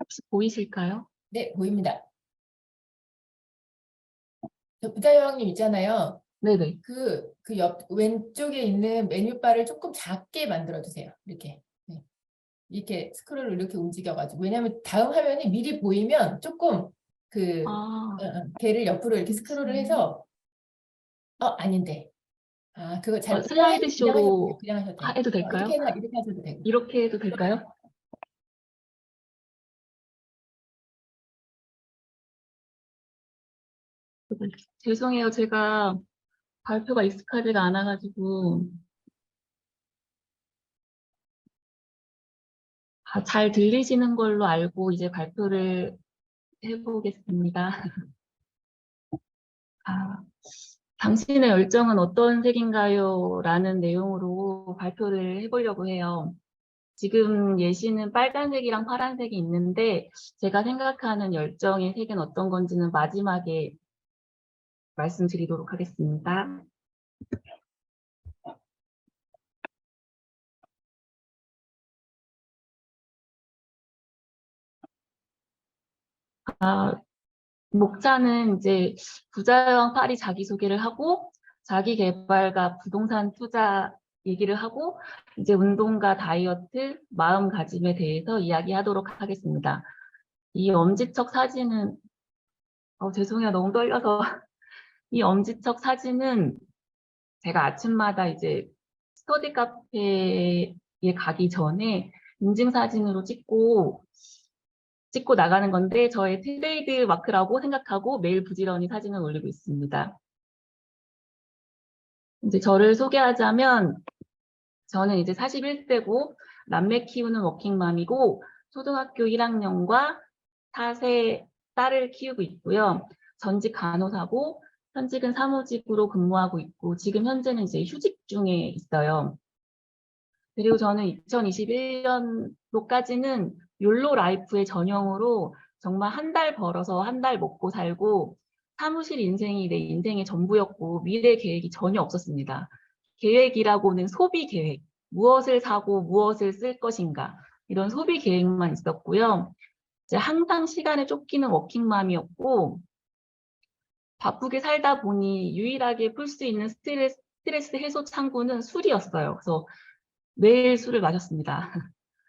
혹시 보이실까요? 네, 보입니다. 저 부자여왕님 있잖아요. 네네. 그 옆 왼쪽에 있는 메뉴바를 조금 작게 만들어 주세요. 이렇게. 네. 이렇게 스크롤을 이렇게 움직여가지고. 왜냐하면 다음 화면이 미리 보이면 조금 아, 걔를 옆으로 이렇게 스크롤을 해서 아닌데. 그거 슬라이드 그냥 하셔도 돼요. 쇼로 그냥 하셔도 돼요. 해도 될까요? 이렇게 하셔도 되고. 이렇게 해도 될까요? 죄송해요. 제가 발표가 익숙하지가 않아가지고 잘 들리시는 걸로 알고 이제 발표를 해보겠습니다. 아, 당신의 열정은 어떤 색인가요? 라는 내용으로 발표를 해보려고 해요. 지금 예시는 빨간색이랑 파란색이 있는데 제가 생각하는 열정의 색은 어떤 건지는 마지막에 말씀드리도록 하겠습니다. 목차는 이제 부자여왕 8이 자기소개를 하고 자기개발과 부동산 투자 얘기를 하고 이제 운동과 다이어트, 마음가짐에 대해서 이야기하도록 하겠습니다. 이 엄지척 사진은 죄송해요. 너무 떨려서 이 엄지척 사진은 제가 아침마다 이제 스터디 카페에 가기 전에 인증사진으로 찍고 나가는 건데 저의 트레이드 마크라고 생각하고 매일 부지런히 사진을 올리고 있습니다. 이제 저를 소개하자면 저는 이제 41세고 남매 키우는 워킹맘이고 초등학교 1학년과 4세 딸을 키우고 있고요. 전직 간호사고 현직은 사무직으로 근무하고 있고 지금 현재는 이제 휴직 중에 있어요. 그리고 저는 2021년도까지는 욜로 라이프의 전형으로 정말 한 달 벌어서 한 달 먹고 살고 사무실 인생이 내 인생의 전부였고 미래 계획이 전혀 없었습니다. 계획이라고는 소비 계획, 무엇을 사고 무엇을 쓸 것인가 이런 소비 계획만 있었고요. 이제 항상 시간에 쫓기는 워킹맘이었고 바쁘게 살다 보니 유일하게 풀 수 있는 스트레스 해소 창구는 술이었어요. 그래서 매일 술을 마셨습니다.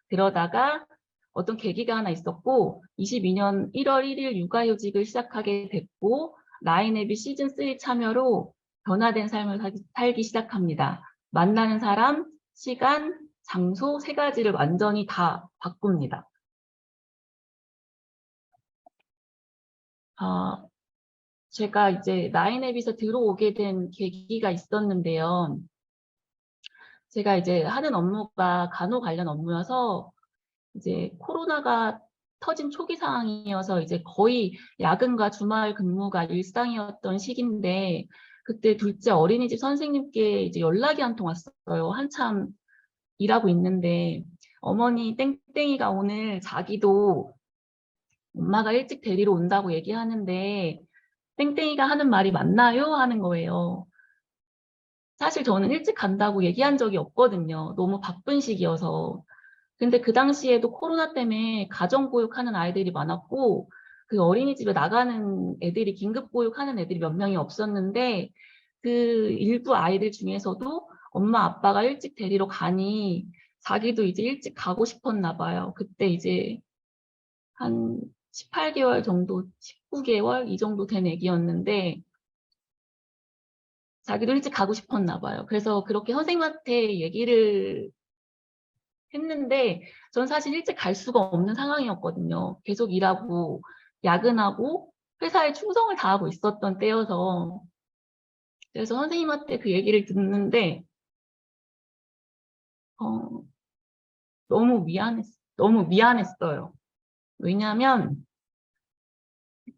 그러다가 어떤 계기가 하나 있었고 22년 1월 1일 육아휴직을 시작하게 됐고 라인앱이 시즌3 참여로 변화된 삶을 살기 시작합니다. 만나는 사람, 시간, 장소 세 가지를 완전히 다 바꿉니다. 제가 이제 라인앱에서 들어오게 된 계기가 있었는데요. 제가 이제 하는 업무가 간호 관련 업무여서 이제 코로나가 터진 초기 상황이어서 이제 거의 야근과 주말 근무가 일상이었던 시기인데 그때 둘째 어린이집 선생님께 이제 연락이 한 통 왔어요. 한참 일하고 있는데 어머니 땡땡이가 오늘 자기도 엄마가 일찍 데리러 온다고 얘기하는데 땡땡이가 하는 말이 맞나요? 하는 거예요. 사실 저는 일찍 간다고 얘기한 적이 없거든요. 너무 바쁜 시기여서. 근데 그 당시에도 코로나 때문에 가정보육하는 아이들이 많았고 그 어린이집에 나가는 애들이 긴급보육하는 애들이 몇 명이 없었는데 그 일부 아이들 중에서도 엄마 아빠가 일찍 데리러 가니 자기도 이제 일찍 가고 싶었나 봐요. 그때 이제 한 18개월 정도, 19개월 이 정도 된 애기였는데 자기도 일찍 가고 싶었나 봐요. 그래서 그렇게 선생님한테 얘기를 했는데 전 사실 일찍 갈 수가 없는 상황이었거든요. 계속 일하고 야근하고 회사에 충성을 다하고 있었던 때여서 그래서 선생님한테 그 얘기를 듣는데 너무 미안했어요. 왜냐하면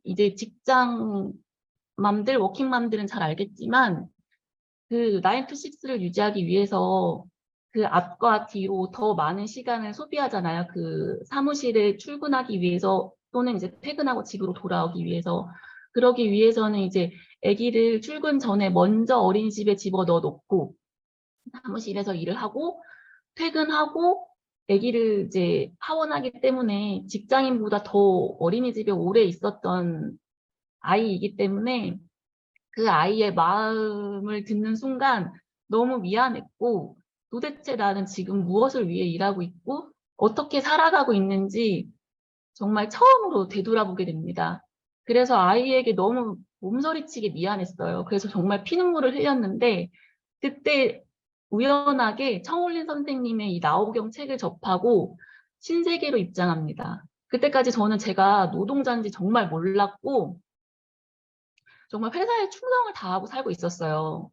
이제 직장 맘들, 워킹맘들은 잘 알겠지만 그 9 to 6를 유지하기 위해서 그 앞과 뒤로 더 많은 시간을 소비하잖아요. 그 사무실에 출근하기 위해서 또는 이제 퇴근하고 집으로 돌아오기 위해서. 그러기 위해서는 이제 아기를 출근 전에 먼저 어린이집에 집어넣어 놓고 사무실에서 일을 하고 퇴근하고 아기를 이제 하원하기 때문에 직장인보다 더 어린이집에 오래 있었던 아이이기 때문에 그 아이의 마음을 듣는 순간 너무 미안했고, 도대체 나는 지금 무엇을 위해 일하고 있고 어떻게 살아가고 있는지 정말 처음으로 되돌아보게 됩니다. 그래서 아이에게 너무 몸서리치게 미안했어요. 그래서 정말 피눈물을 흘렸는데, 그때 우연하게 청울린 선생님의 이 나우경 책을 접하고 신세계로 입장합니다. 그때까지 저는 제가 노동자인지 정말 몰랐고 정말 회사에 충성을 다하고 살고 있었어요.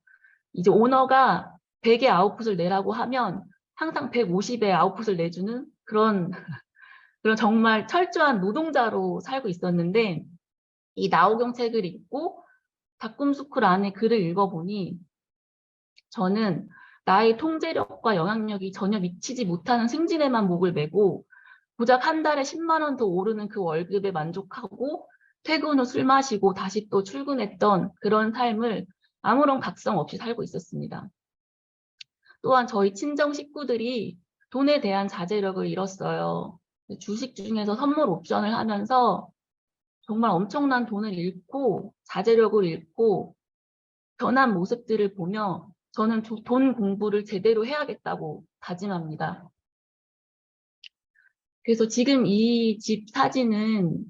이제 오너가 100의 아웃풋을 내라고 하면 항상 150의 아웃풋을 내주는 그런 정말 철저한 노동자로 살고 있었는데, 이 나우경 책을 읽고 닭꿈스쿨 안에 글을 읽어보니 저는 나의 통제력과 영향력이 전혀 미치지 못하는 승진에만 목을 매고 고작 한 달에 10만 원 더 오르는 그 월급에 만족하고 퇴근 후 술 마시고 다시 또 출근했던 그런 삶을 아무런 각성 없이 살고 있었습니다. 또한 저희 친정 식구들이 돈에 대한 자제력을 잃었어요. 주식 중에서 선물 옵션을 하면서 정말 엄청난 돈을 잃고 자제력을 잃고 변한 모습들을 보며 저는 돈 공부를 제대로 해야겠다고 다짐합니다. 그래서 지금 이 집 사진은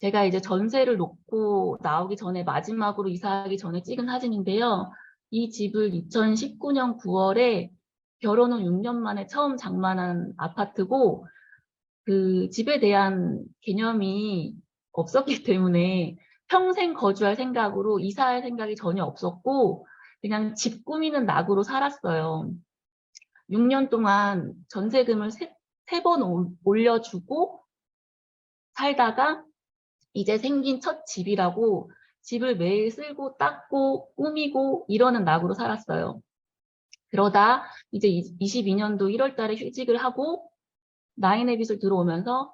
제가 이제 전세를 놓고 나오기 전에 마지막으로 이사하기 전에 찍은 사진인데요. 이 집을 2019년 9월에 결혼 후 6년 만에 처음 장만한 아파트고, 그 집에 대한 개념이 없었기 때문에 평생 거주할 생각으로 이사할 생각이 전혀 없었고 그냥 집 꾸미는 낙으로 살았어요. 6년 동안 전세금을 세 번 올려주고 살다가 이제 생긴 첫 집이라고 집을 매일 쓸고 닦고 꾸미고 이러는 낙으로 살았어요. 그러다 이제 22년도 1월 달에 휴직을 하고 나인앱잇을 들어오면서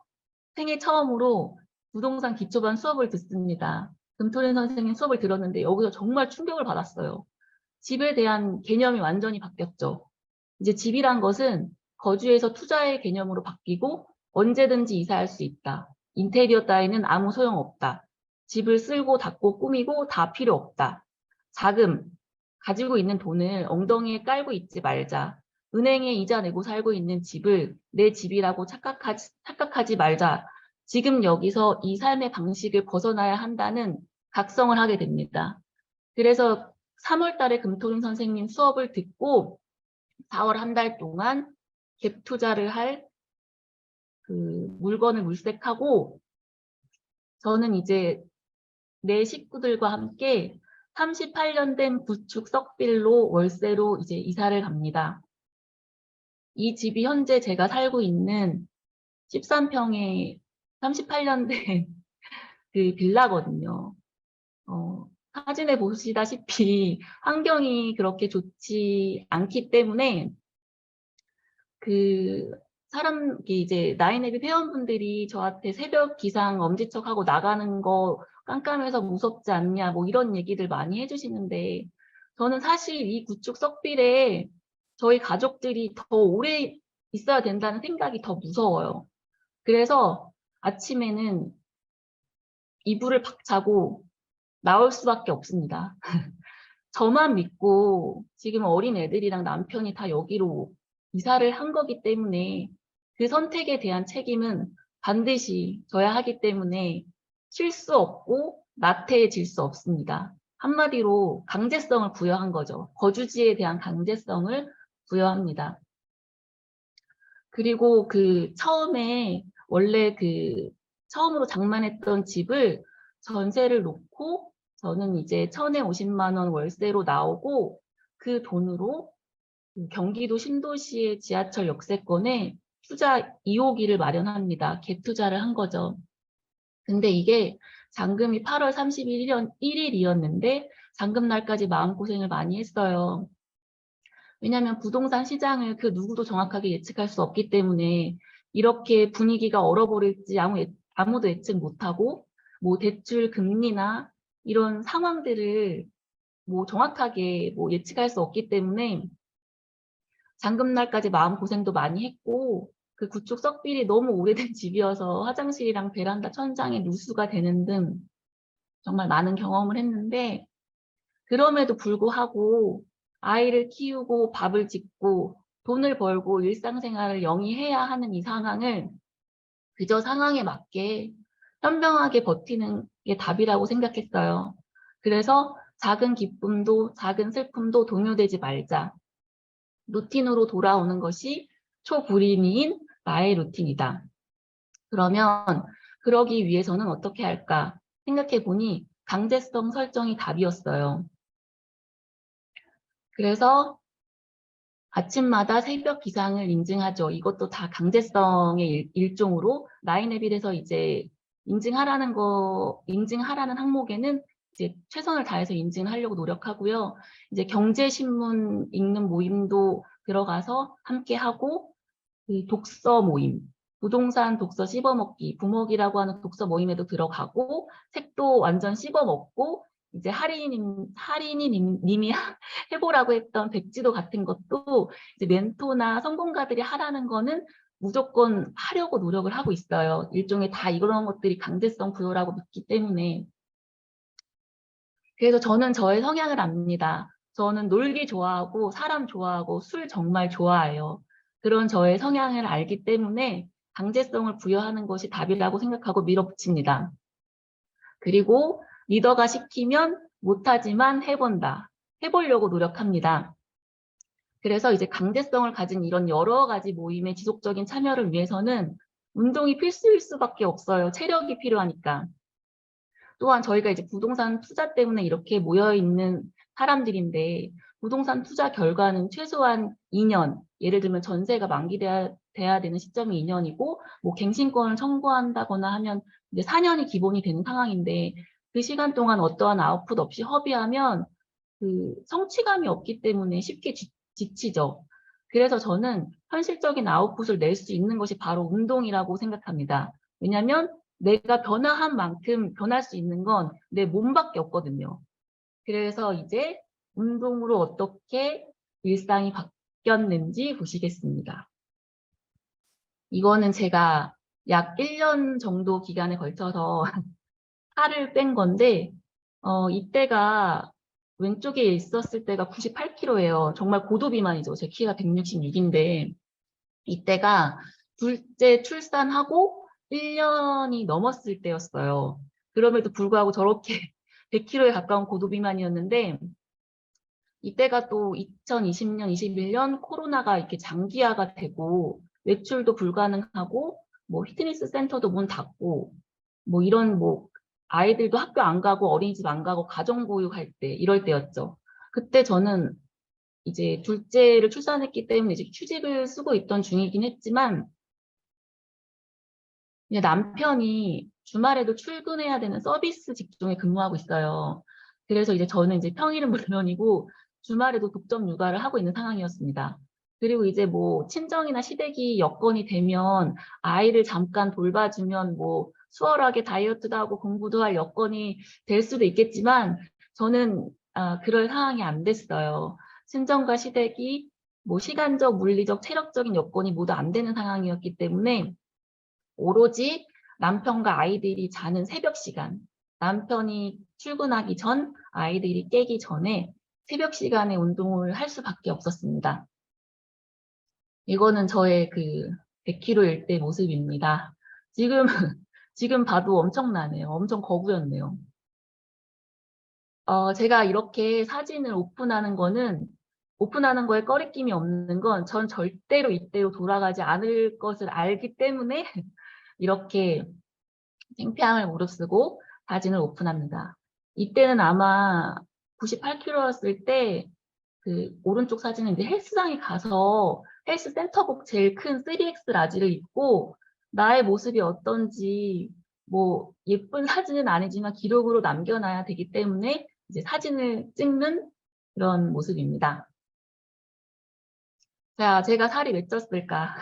생애 처음으로 부동산 기초반 수업을 듣습니다. 금토린 선생님 수업을 들었는데 여기서 정말 충격을 받았어요. 집에 대한 개념이 완전히 바뀌었죠. 이제 집이란 것은 거주에서 투자의 개념으로 바뀌고 언제든지 이사할 수 있다. 인테리어 따위는 아무 소용없다. 집을 쓸고 닦고 꾸미고 다 필요 없다. 자금, 가지고 있는 돈을 엉덩이에 깔고 있지 말자. 은행에 이자 내고 살고 있는 집을 내 집이라고 착각하지 말자. 지금 여기서 이 삶의 방식을 벗어나야 한다는 각성을 하게 됩니다. 그래서 3월 달에 금토린 선생님 수업을 듣고 4월 한 달 동안 갭 투자를 할 그 물건을 물색하고 저는 이제 내 식구들과 함께 38년 된 구축 썩빌로 월세로 이제 이사를 갑니다. 이 집이 현재 제가 살고 있는 13평의 38년 된 그 빌라거든요. 사진에 보시다시피 환경이 그렇게 좋지 않기 때문에 그 이제 나인앱잇 회원분들이 저한테 새벽 기상 엄지척하고 나가는 거 깜깜해서 무섭지 않냐 뭐 이런 얘기들 많이 해주시는데 저는 사실 이 구축 썩빌에 저희 가족들이 더 오래 있어야 된다는 생각이 더 무서워요. 그래서 아침에는 이불을 박차고 나올 수밖에 없습니다. 저만 믿고 지금 어린 애들이랑 남편이 다 여기로 이사를 한 거기 때문에 그 선택에 대한 책임은 반드시 져야 하기 때문에 쉴 수 없고 나태해질 수 없습니다. 한마디로 강제성을 부여한 거죠. 거주지에 대한 강제성을 부여합니다. 그리고 원래 처음으로 장만했던 집을 전세를 놓고 저는 이제 1,050만 원 월세로 나오고 그 돈으로 경기도 신도시의 지하철 역세권에 투자 2호기를 마련합니다. 갭 투자를 한 거죠. 근데 이게 잔금이 8월 31일이었는데 잔금 날까지 마음고생을 많이 했어요. 왜냐하면 부동산 시장을 그 누구도 정확하게 예측할 수 없기 때문에 이렇게 분위기가 얼어버릴지 아무도 예측 못하고 뭐 대출 금리나 이런 상황들을 뭐 정확하게 뭐 예측할 수 없기 때문에 잔금날까지 마음고생도 많이 했고 그 구축 석빌이 너무 오래된 집이어서 화장실이랑 베란다 천장에 누수가 되는 등 정말 많은 경험을 했는데, 그럼에도 불구하고 아이를 키우고 밥을 짓고 돈을 벌고 일상생활을 영위해야 하는 이 상황을 그저 상황에 맞게 현명하게 버티는 게 답이라고 생각했어요. 그래서 작은 기쁨도 작은 슬픔도 동요되지 말자. 루틴으로 돌아오는 것이 초불임인 나의 루틴이다. 그러면 그러기 위해서는 어떻게 할까 생각해 보니 강제성 설정이 답이었어요. 그래서 아침마다 새벽 기상을 인증하죠. 이것도 다 강제성의 일종으로 라인앱에서 이제 인증하라는 항목에는 이제 최선을 다해서 인증하려고 노력하고요. 이제 경제신문 읽는 모임도 들어가서 함께 하고, 그 독서 모임, 부동산 독서 씹어먹기, 부먹이라고 하는 독서 모임에도 들어가고, 책도 완전 씹어먹고, 이제 하린이님이 해보라고 했던 백지도 같은 것도 이제 멘토나 성공가들이 하라는 거는 무조건 하려고 노력을 하고 있어요. 일종의 다 이런 것들이 강제성 부여라고 믿기 때문에. 그래서 저는 저의 성향을 압니다. 저는 놀기 좋아하고 사람 좋아하고 술 정말 좋아해요. 그런 저의 성향을 알기 때문에 강제성을 부여하는 것이 답이라고 생각하고 밀어붙입니다. 그리고 리더가 시키면 못하지만 해본다. 해보려고 노력합니다. 그래서 이제 강제성을 가진 이런 여러 가지 모임의 지속적인 참여를 위해서는 운동이 필수일 수밖에 없어요. 체력이 필요하니까. 또한 저희가 이제 부동산 투자 때문에 이렇게 모여 있는 사람들인데, 부동산 투자 결과는 최소한 2년, 예를 들면 전세가 만기돼야 되는 시점이 2년이고, 뭐 갱신권을 청구한다거나 하면 이제 4년이 기본이 되는 상황인데, 그 시간 동안 어떠한 아웃풋 없이 허비하면 그 성취감이 없기 때문에 쉽게 지치죠. 그래서 저는 현실적인 아웃풋을 낼 수 있는 것이 바로 운동이라고 생각합니다. 왜냐하면 내가 변화한 만큼 변할 수 있는 건 내 몸밖에 없거든요. 그래서 이제 운동으로 어떻게 일상이 바뀌었는지 보시겠습니다. 이거는 제가 약 1년 정도 기간에 걸쳐서 살을 뺀 건데, 이때가 왼쪽에 있었을 때가 98kg예요. 정말 고도비만이죠. 제 키가 166인데, 이때가 둘째 출산하고 1년이 넘었을 때였어요. 그럼에도 불구하고 저렇게 100kg에 가까운 고도비만이었는데, 이때가 또 2020년, 21년 코로나가 이렇게 장기화가 되고, 외출도 불가능하고, 뭐 피트니스 센터도 문 닫고, 뭐 이런 뭐 아이들도 학교 안 가고 어린이집 안 가고 가정보육할 때, 이럴 때였죠. 그때 저는 이제 둘째를 출산했기 때문에 이제 휴직을 쓰고 있던 중이긴 했지만, 이제 남편이 주말에도 출근해야 되는 서비스 직종에 근무하고 있어요. 그래서 이제 저는 이제 평일은 물론이고 주말에도 독점 육아를 하고 있는 상황이었습니다. 그리고 이제 뭐 친정이나 시댁이 여건이 되면 아이를 잠깐 돌봐주면 뭐 수월하게 다이어트도 하고 공부도 할 여건이 될 수도 있겠지만, 저는 그럴 상황이 안 됐어요. 친정과 시댁이 뭐 시간적, 물리적, 체력적인 여건이 모두 안 되는 상황이었기 때문에 오로지 남편과 아이들이 자는 새벽 시간, 남편이 출근하기 전, 아이들이 깨기 전에 새벽 시간에 운동을 할 수밖에 없었습니다. 이거는 저의 그 100kg일 때 모습입니다. 지금, 지금 봐도 엄청나네요. 엄청 거구였네요. 제가 이렇게 사진을 오픈하는 거에 꺼리낌이 없는 건 전 절대로 이때로 돌아가지 않을 것을 알기 때문에 이렇게 창피함을 무릅쓰고 사진을 오픈합니다. 이때는 아마 98kg였을 때, 그 오른쪽 사진은 이제 헬스장에 가서 헬스 센터복 제일 큰 3X 라지를 입고 나의 모습이 어떤지 뭐 예쁜 사진은 아니지만 기록으로 남겨놔야 되기 때문에 이제 사진을 찍는 그런 모습입니다. 자, 제가 살이 왜 쪘을까?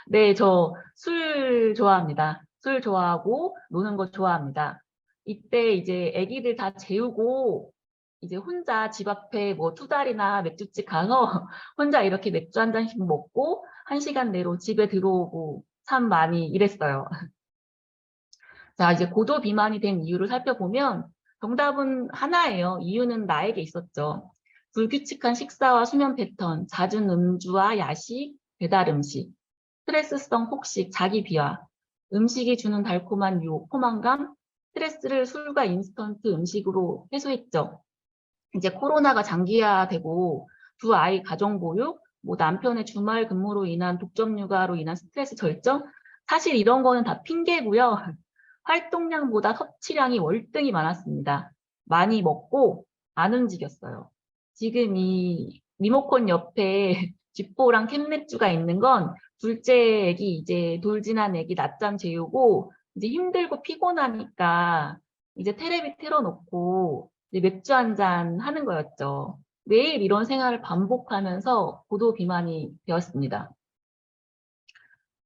네, 저 술 좋아합니다. 술 좋아하고 노는 거 좋아합니다. 이때 이제 아기들 다 재우고 이제 혼자 집 앞에 뭐 투다리나 맥주집 가서 혼자 이렇게 맥주 한 잔씩 먹고 1시간 내로 집에 들어오고 참 많이 일했어요. 자, 이제 고도 비만이 된 이유를 살펴보면 정답은 하나예요. 이유는 나에게 있었죠. 불규칙한 식사와 수면 패턴, 잦은 음주와 야식, 배달 음식, 스트레스성 폭식, 자기 비하, 음식이 주는 달콤한 유혹, 포만감, 스트레스를 술과 인스턴트 음식으로 해소했죠. 이제 코로나가 장기화되고 두 아이 가정 보육, 뭐 남편의 주말 근무로 인한 독점 육아로 인한 스트레스 절정, 사실 이런 거는 다 핑계고요. 활동량보다 섭취량이 월등히 많았습니다. 많이 먹고 안 움직였어요. 지금 이 리모컨 옆에 쥐뽀랑 캔맥주가 있는 건 둘째 애기 이제 돌진한 애기 낮잠 재우고 이제 힘들고 피곤하니까 이제 테레비 틀어놓고 이제 맥주 한 잔 하는 거였죠. 매일 이런 생활을 반복하면서 고도 비만이 되었습니다.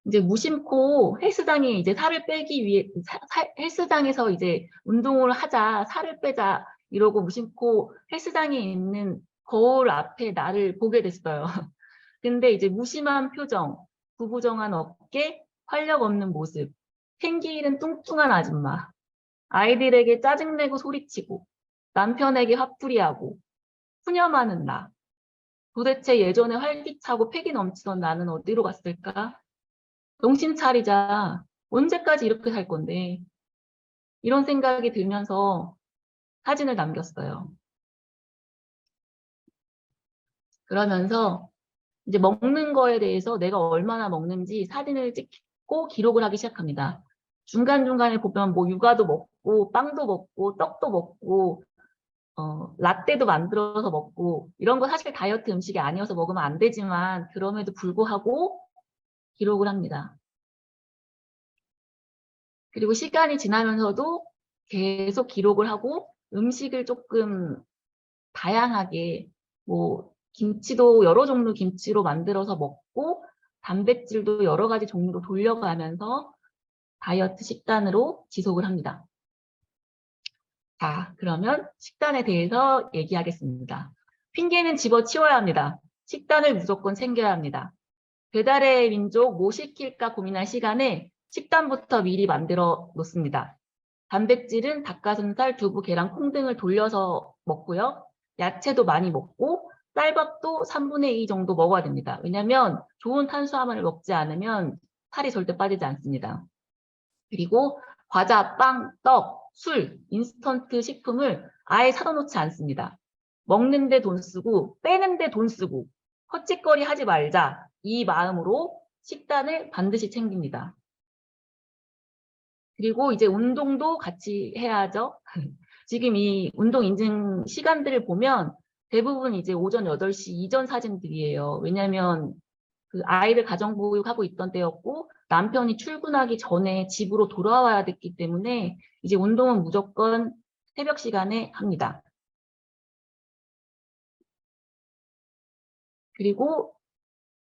이제 무심코 헬스장에 이제 살을 빼기 위해 헬스장에서 이제 운동을 하자, 살을 빼자 이러고 무심코 헬스장에 있는 거울 앞에 나를 보게 됐어요. 근데 이제 무심한 표정, 구부정한 어깨, 활력 없는 모습, 생기 잃은 뚱뚱한 아줌마, 아이들에게 짜증내고 소리치고 남편에게 화풀이하고 푸념하는 나. 도대체 예전에 활기차고 패기 넘치던 나는 어디로 갔을까? 정신 차리자. 언제까지 이렇게 살 건데. 이런 생각이 들면서 사진을 남겼어요. 그러면서 이제 먹는 거에 대해서 내가 얼마나 먹는지 사진을 찍고 기록을 하기 시작합니다. 중간중간에 보면 뭐 육아도 먹고 빵도 먹고 떡도 먹고 라떼도 만들어서 먹고 이런 거 사실 다이어트 음식이 아니어서 먹으면 안 되지만 그럼에도 불구하고 기록을 합니다. 그리고 시간이 지나면서도 계속 기록을 하고 음식을 조금 다양하게 뭐 김치도 여러 종류 김치로 만들어서 먹고 단백질도 여러 가지 종류로 돌려가면서 다이어트 식단으로 지속을 합니다. 자, 그러면 식단에 대해서 얘기하겠습니다. 핑계는 집어치워야 합니다. 식단을 무조건 챙겨야 합니다. 배달의 민족 뭐 시킬까 고민할 시간에 식단부터 미리 만들어 놓습니다. 단백질은 닭가슴살, 두부, 계란, 콩 등을 돌려서 먹고요. 야채도 많이 먹고 쌀밥도 3분의 2 정도 먹어야 됩니다. 왜냐하면 좋은 탄수화물을 먹지 않으면 살이 절대 빠지지 않습니다. 그리고 과자, 빵, 떡, 술, 인스턴트 식품을 아예 사다 놓지 않습니다. 먹는데 돈 쓰고 빼는데 돈 쓰고 헛짓거리 하지 말자 이 마음으로 식단을 반드시 챙깁니다. 그리고 이제 운동도 같이 해야죠. 지금 이 운동 인증 시간들을 보면 대부분 이제 오전 8시 이전 사진들이에요. 왜냐하면 그 아이를 가정보육하고 있던 때였고 남편이 출근하기 전에 집으로 돌아와야 됐기 때문에 이제 운동은 무조건 새벽 시간에 합니다. 그리고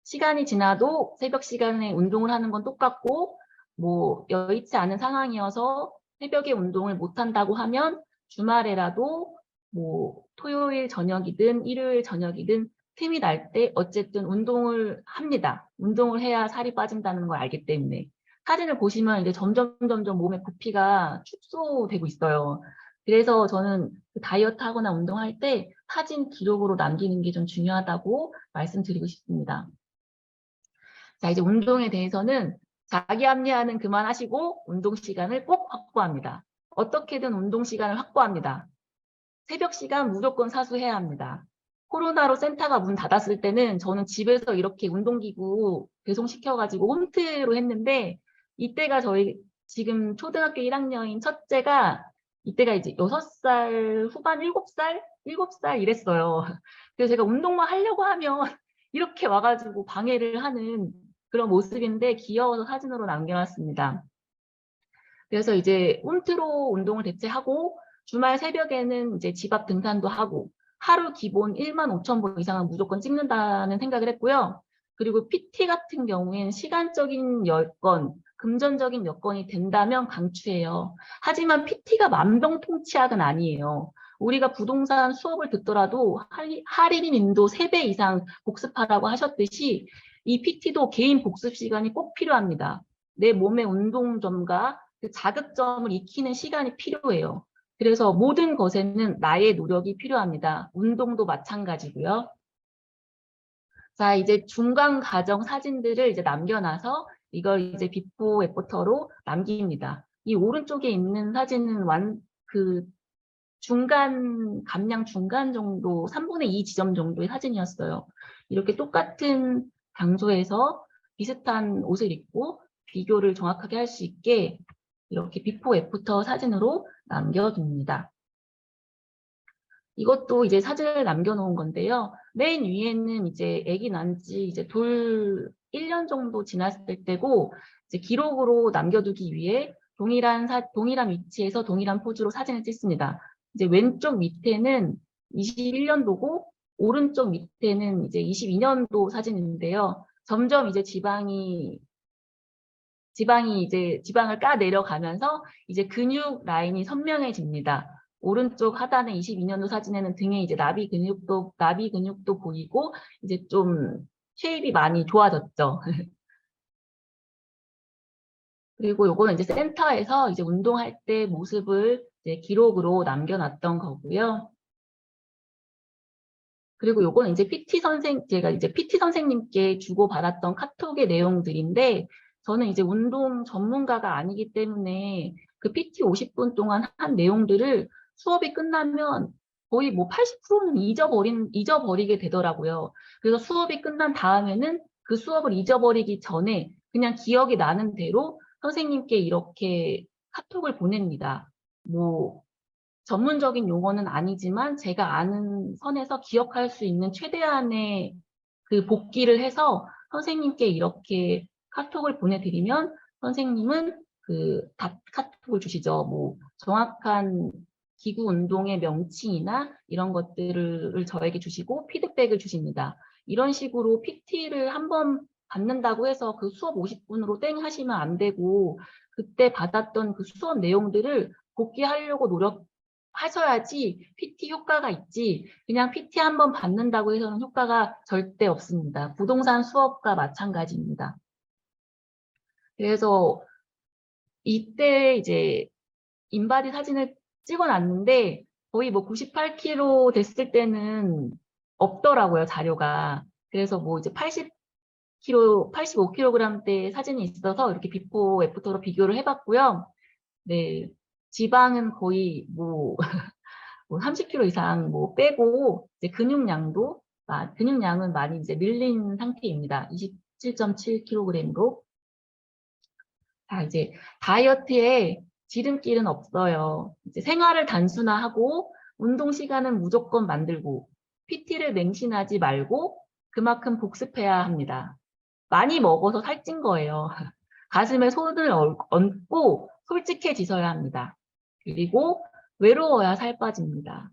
시간이 지나도 새벽 시간에 운동을 하는 건 똑같고 뭐 여의치 않은 상황이어서 새벽에 운동을 못 한다고 하면 주말에라도 뭐 토요일 저녁이든 일요일 저녁이든 틈이 날 때 어쨌든 운동을 합니다. 운동을 해야 살이 빠진다는 걸 알기 때문에. 사진을 보시면 이제 점점 몸의 부피가 축소되고 있어요. 그래서 저는 그 다이어트 하거나 운동할 때 사진 기록으로 남기는 게 좀 중요하다고 말씀드리고 싶습니다. 자, 이제 운동에 대해서는 자기 합리화는 그만하시고 운동 시간을 꼭 확보합니다. 어떻게든 운동 시간을 확보합니다. 새벽 시간 무조건 사수해야 합니다. 코로나로 센터가 문 닫았을 때는 저는 집에서 이렇게 운동기구 배송시켜가지고 홈트로 했는데 이때가 저희 지금 초등학교 1학년인 첫째가 이때가 이제 6살 후반 7살? 7살 이랬어요. 그래서 제가 운동만 하려고 하면 이렇게 와가지고 방해를 하는 그런 모습인데 귀여워서 사진으로 남겨놨습니다. 그래서 이제 홈트로 운동을 대체하고 주말 새벽에는 이제 집 앞 등산도 하고 하루 기본 15,000보 이상은 무조건 찍는다는 생각을 했고요. 그리고 PT 같은 경우에는 시간적인 여건, 금전적인 여건이 된다면 강추해요. 하지만 PT가 만병통치약은 아니에요. 우리가 부동산 수업을 듣더라도 할인인도 3배 이상 복습하라고 하셨듯이 이 PT도 개인 복습 시간이 꼭 필요합니다. 내 몸의 운동점과 그 자극점을 익히는 시간이 필요해요. 그래서 모든 것에는 나의 노력이 필요합니다. 운동도 마찬가지고요. 자, 이제 중간 과정 사진들을 이제 남겨놔서 이걸 이제 비포 애프터로 남깁니다. 이 오른쪽에 있는 사진은 그 감량 중간 정도, 3분의 2 지점 정도의 사진이었어요. 이렇게 똑같은 장소에서 비슷한 옷을 입고 비교를 정확하게 할 수 있게 이렇게 비포 애프터 사진으로 남겨둡니다. 이것도 이제 사진을 남겨놓은 건데요. 맨 위에는 이제 아기 낳은 지 이제 1년 정도 지났을 때고, 이제 기록으로 남겨두기 위해 동일한 위치에서 동일한 포즈로 사진을 찍습니다. 이제 왼쪽 밑에는 21년도고, 오른쪽 밑에는 이제 22년도 사진인데요. 점점 이제 지방을 까 내려가면서 이제 근육 라인이 선명해집니다. 오른쪽 하단의 22년도 사진에는 등에 이제 나비 근육도 보이고 이제 좀 쉐입이 많이 좋아졌죠. 그리고 요거는 이제 센터에서 이제 운동할 때 모습을 이제 기록으로 남겨놨던 거고요. 그리고 요거는 이제 제가 이제 PT 선생님께 주고받았던 카톡의 내용들인데, 저는 이제 운동 전문가가 아니기 때문에 그 PT 50분 동안 한 내용들을 수업이 끝나면 거의 뭐 80%는 잊어버리게 되더라고요. 그래서 수업이 끝난 다음에는 그 수업을 잊어버리기 전에 그냥 기억이 나는 대로 선생님께 이렇게 카톡을 보냅니다. 뭐 전문적인 용어는 아니지만 제가 아는 선에서 기억할 수 있는 최대한의 그 복기를 해서 선생님께 이렇게 카톡을 보내드리면 선생님은 그 답 카톡을 주시죠. 뭐 정확한 기구 운동의 명칭이나 이런 것들을 저에게 주시고 피드백을 주십니다. 이런 식으로 PT를 한번 받는다고 해서 그 수업 50분으로 땡 하시면 안 되고, 그때 받았던 그 수업 내용들을 복기하려고 하셔야지 PT 효과가 있지, 그냥 PT 한번 받는다고 해서는 효과가 절대 없습니다. 부동산 수업과 마찬가지입니다. 그래서 이때 이제 인바디 사진을 찍어놨는데 거의 뭐 98kg 됐을 때는 없더라고요, 자료가. 그래서 뭐 이제 85kg대 사진이 있어서 이렇게 비포 애프터로 비교를 해봤고요. 네, 지방은 거의 뭐 30kg 이상 뭐 빼고 이제 근육량은 많이 이제 밀린 상태입니다. 27.7kg으로. 자, 이제 다이어트에 지름길은 없어요. 이제 생활을 단순화하고 운동 시간은 무조건 만들고 PT를 맹신하지 말고 그만큼 복습해야 합니다. 많이 먹어서 살찐 거예요. 가슴에 손을 얹고 솔직해지셔야 합니다. 그리고 외로워야 살 빠집니다.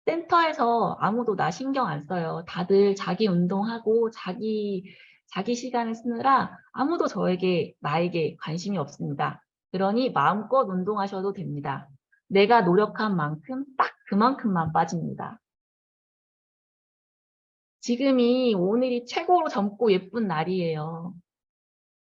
센터에서 아무도 나 신경 안 써요. 다들 자기 운동하고 자기 시간을 쓰느라 아무도 나에게 관심이 없습니다. 그러니 마음껏 운동하셔도 됩니다. 내가 노력한 만큼 딱 그만큼만 빠집니다. 오늘이 최고로 젊고 예쁜 날이에요.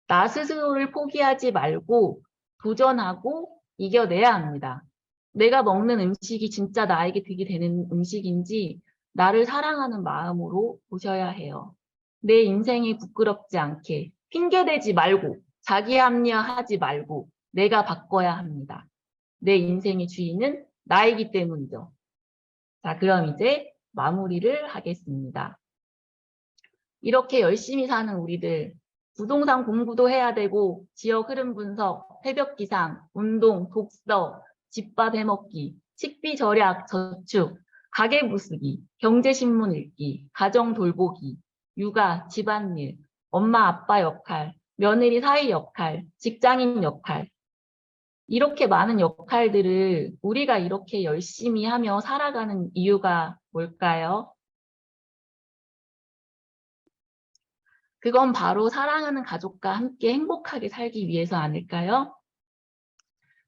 나 스스로를 포기하지 말고 도전하고 이겨내야 합니다. 내가 먹는 음식이 진짜 나에게 득이 되는 음식인지 나를 사랑하는 마음으로 보셔야 해요. 내 인생이 부끄럽지 않게 핑계대지 말고 자기 합리화하지 말고 내가 바꿔야 합니다. 내 인생의 주인은 나이기 때문이죠. 자, 그럼 이제 마무리를 하겠습니다. 이렇게 열심히 사는 우리들, 부동산 공부도 해야 되고 지역 흐름 분석, 새벽 기상, 운동, 독서, 집밥 해먹기, 식비 절약, 저축, 가계 부수기, 경제신문 읽기, 가정 돌보기, 육아, 집안일, 엄마 아빠 역할, 며느리 사위 역할, 직장인 역할, 이렇게 많은 역할들을 우리가 이렇게 열심히 하며 살아가는 이유가 뭘까요? 그건 바로 사랑하는 가족과 함께 행복하게 살기 위해서 아닐까요?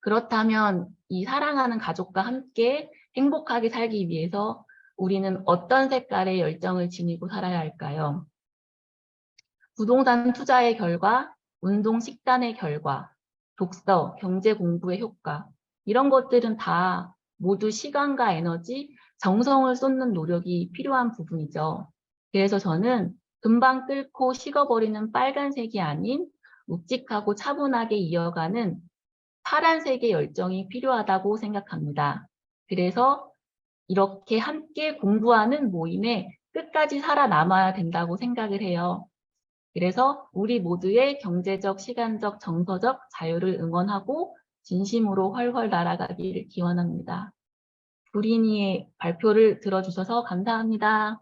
그렇다면 이 사랑하는 가족과 함께 행복하게 살기 위해서 우리는 어떤 색깔의 열정을 지니고 살아야 할까요? 부동산 투자의 결과, 운동 식단의 결과, 독서, 경제 공부의 효과, 이런 것들은 다 모두 시간과 에너지, 정성을 쏟는 노력이 필요한 부분이죠. 그래서 저는 금방 끓고 식어버리는 빨간색이 아닌 묵직하고 차분하게 이어가는 파란색의 열정이 필요하다고 생각합니다. 그래서 이렇게 함께 공부하는 모임에 끝까지 살아남아야 된다고 생각을 해요. 그래서 우리 모두의 경제적, 시간적, 정서적 자유를 응원하고 진심으로 훨훨 날아가기를 기원합니다. 구린이의 발표를 들어주셔서 감사합니다.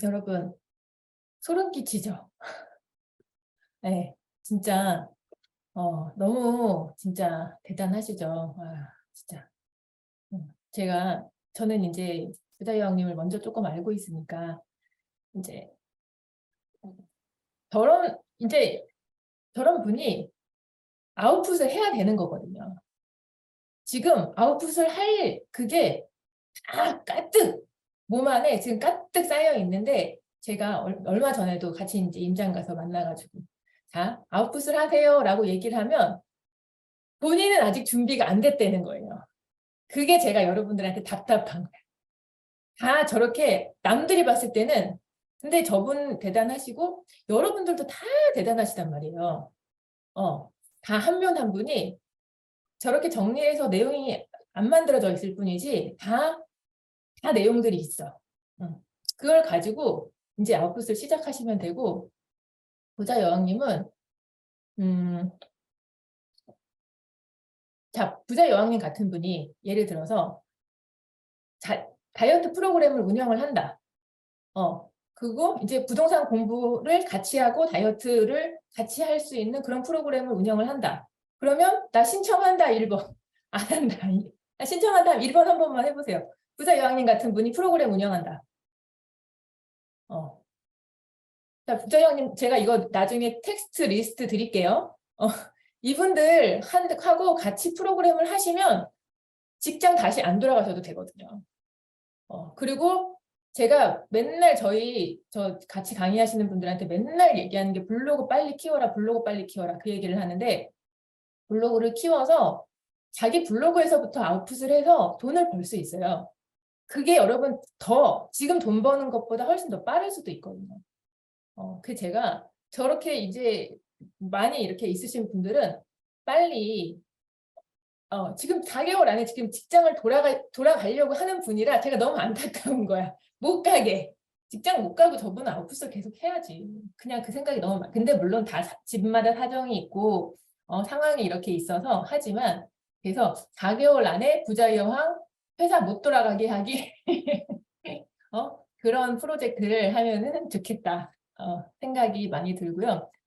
여러분, 소름 끼치죠? 네, 진짜 너무 진짜 대단하시죠? 아, 진짜. 저는 이제 부자여왕님을 먼저 조금 알고 있으니까 이제 이제 저런 분이 아웃풋을 해야 되는 거거든요. 지금 아웃풋을 할 그게 다 가득 몸 안에 지금 가득 쌓여 있는데 제가 얼마 전에도 같이 이제 임장 가서 만나가지고 자 아웃풋을 하세요라고 얘기를 하면 본인은 아직 준비가 안 됐다는 거예요. 그게 제가 여러분들한테 답답한 거예요. 다 저렇게 남들이 봤을 때는 근데 저분 대단하시고 여러분들도 다 대단하시단 말이에요. 다 한 분 한 분이 저렇게 정리해서 내용이 안 만들어져 있을 뿐이지 다 내용들이 있어. 그걸 가지고 이제 아웃풋을 시작하시면 되고 부자 여왕님은 자 부자 여왕님 같은 분이 예를 들어서 다이어트 프로그램을 운영을 한다. 그리고 이제 부동산 공부를 같이 하고 다이어트를 같이 할 수 있는 그런 프로그램을 운영을 한다. 그러면 나 신청한다 1번. 안 한다. 나 신청한다 1번 한 번만 해보세요. 부자 여왕님 같은 분이 프로그램 운영한다. 자, 부자 여왕님 제가 이거 나중에 텍스트 리스트 드릴게요. 이분들 하고 같이 프로그램을 하시면 직장 다시 안 돌아가셔도 되거든요. 그리고 제가 맨날 저 같이 강의하시는 분들한테 맨날 얘기하는 게 블로그 빨리 키워라, 블로그 빨리 키워라 그 얘기를 하는데 블로그를 키워서 자기 블로그에서부터 아웃풋을 해서 돈을 벌 수 있어요. 그게 여러분 지금 돈 버는 것보다 훨씬 더 빠를 수도 있거든요. 그 제가 저렇게 이제 많이 이렇게 있으신 분들은 빨리 지금 4개월 안에 지금 직장을 돌아가려고 하는 분이라 제가 너무 안타까운 거야. 못 가게. 직장 못 가고 저분은 아웃풋을 계속 해야지. 그냥 그 생각이 너무 많아. 근데 물론 다 집마다 사정이 있고 상황이 이렇게 있어서 하지만 그래서 4개월 안에 부자여왕 회사 못 돌아가게 하기 그런 프로젝트를 하면은 좋겠다 생각이 많이 들고요.